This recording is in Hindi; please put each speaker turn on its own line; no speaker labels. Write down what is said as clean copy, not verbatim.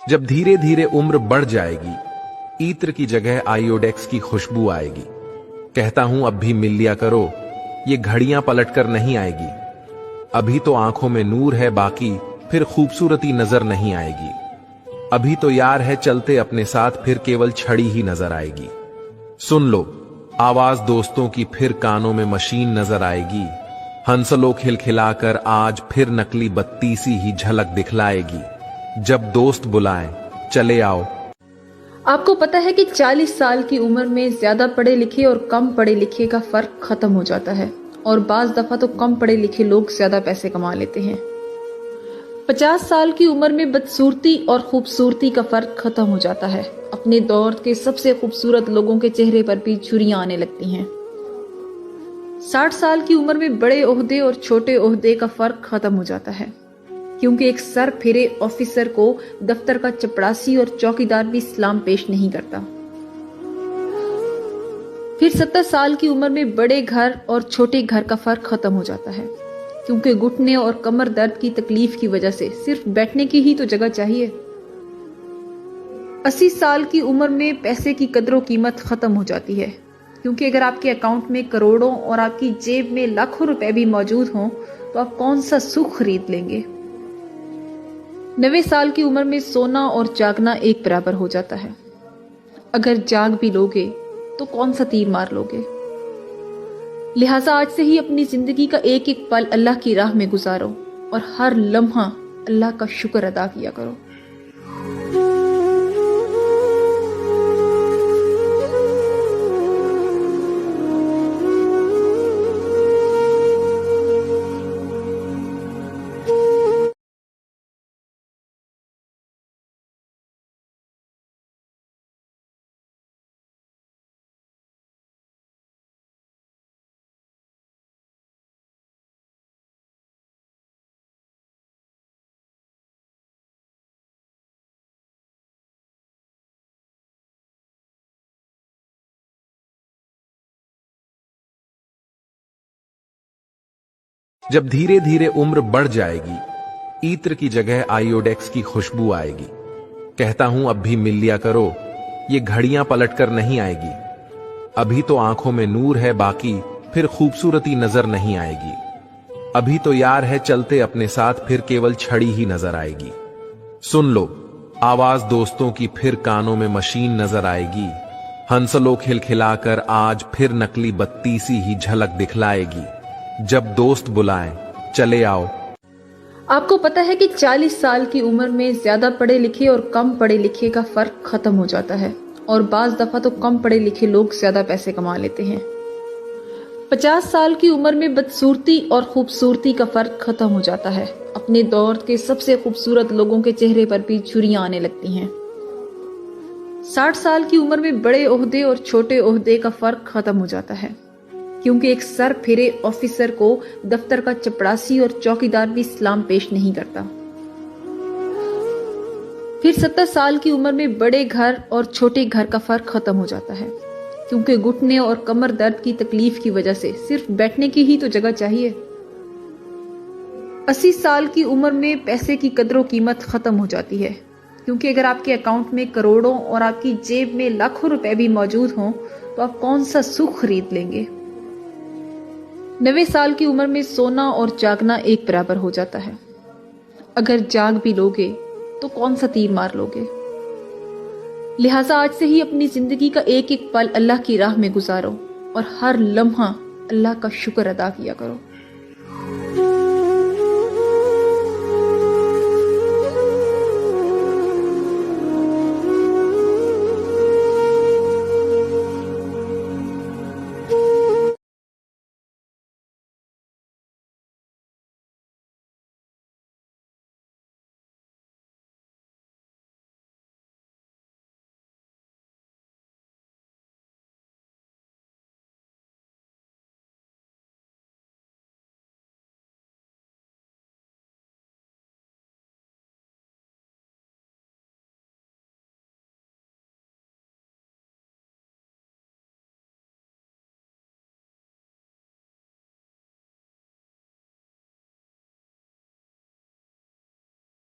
जब धीरे धीरे उम्र बढ़ जाएगी, इत्र की जगह आयोडेक्स की खुशबू आएगी। कहता हूं अब भी मिल लिया करो, ये घड़ियां पलट कर नहीं आएगी। अभी तो आंखों में नूर है बाकी, फिर खूबसूरती नजर नहीं आएगी। अभी तो यार है चलते अपने साथ, फिर केवल छड़ी ही नजर आएगी। सुन लो आवाज दोस्तों की, फिर कानों में मशीन नजर आएगी। हंस लो खिलखिलाकर आज, फिर नकली बत्ती सी ही झलक दिखलाएगी। जब दोस्त बुलाएं चले आओ।
आपको पता है कि 40 साल की उम्र में ज्यादा पढ़े लिखे और कम पढ़े लिखे का फर्क खत्म हो जाता है, और बाज दफा तो कम पढ़े लिखे लोग ज्यादा पैसे कमा लेते हैं। 50 साल की उम्र में बदसूरती और खूबसूरती का फर्क खत्म हो जाता है। अपने दौर के सबसे खूबसूरत लोगों के चेहरे पर भी झुर्रियां आने लगती हैं। 60 साल की उम्र में बड़े ओहदे और छोटे ओहदे का फर्क खत्म हो जाता है, क्योंकि एक सर फिरे ऑफिसर को दफ्तर का चपरासी और चौकीदार भी सलाम पेश नहीं करता। फिर 70 साल की उम्र में बड़े घर और छोटे घर का फर्क खत्म हो जाता है, क्योंकि घुटने और कमर दर्द की तकलीफ की वजह से सिर्फ बैठने की ही तो जगह चाहिए। 80 साल की उम्र में पैसे की कदर कीमत खत्म हो जाती है, क्योंकि अगर आपके अकाउंट में करोड़ों और आपकी जेब में लाखों रुपए भी मौजूद हों तो आप कौन सा सुख खरीद लेंगे। 90 साल की उम्र में सोना और जागना एक बराबर हो जाता है। अगर जाग भी लोगे तो कौन सा तीर मार लोगे। लिहाजा आज से ही अपनी जिंदगी का एक एक पल अल्लाह की राह में गुजारो और हर लम्हा अल्लाह का शुक्र अदा किया करो।
जब धीरे धीरे उम्र बढ़ जाएगी, इत्र की जगह आयोडेक्स की खुशबू आएगी। कहता हूं अब भी मिल लिया करो, ये घड़ियां पलट कर नहीं आएगी। अभी तो आंखों में नूर है बाकी, फिर खूबसूरती नजर नहीं आएगी। अभी तो यार है चलते अपने साथ, फिर केवल छड़ी ही नजर आएगी। सुन लो आवाज दोस्तों की, फिर कानों में मशीन नजर आएगी। हंस लो खिलखिलाकर आज, फिर नकली बत्ती सी ही झलक दिखलाएगी। जब दोस्त बुलाएं चले आओ।
आपको पता है कि 40 साल की उम्र में ज्यादा पढ़े लिखे और कम पढ़े लिखे का फर्क खत्म हो जाता है, और बाज दफा तो कम पढ़े लिखे लोग ज्यादा पैसे कमा लेते हैं। 50 साल की उम्र में बदसूरती और खूबसूरती का फर्क खत्म हो जाता है। अपने दौर के सबसे खूबसूरत लोगों के चेहरे पर भी झुर्रियां आने लगती हैं। 60 साल की उम्र में बड़े ओहदे और छोटे ओहदे का फर्क खत्म हो जाता है, क्योंकि एक सर फिरे ऑफिसर को दफ्तर का चपरासी और चौकीदार भी सलाम पेश नहीं करता। फिर 70 साल की उम्र में बड़े घर और छोटे घर का फर्क खत्म हो जाता है, क्योंकि घुटने और कमर दर्द की तकलीफ की वजह से सिर्फ बैठने की ही तो जगह चाहिए। 80 साल की उम्र में पैसे की कदर कीमत खत्म हो जाती है, क्योंकि अगर आपके अकाउंट में करोड़ों और आपकी जेब में लाखों रुपए भी मौजूद हों तो आप कौन सा सुख खरीद लेंगे। 90 साल की उम्र में सोना और जागना एक बराबर हो जाता है। अगर जाग भी लोगे तो कौन सा तीर मार लोगे। लिहाजा आज से ही अपनी जिंदगी का एक एक पल अल्लाह की राह में गुजारो और हर लम्हा अल्लाह का शुक्र अदा किया करो।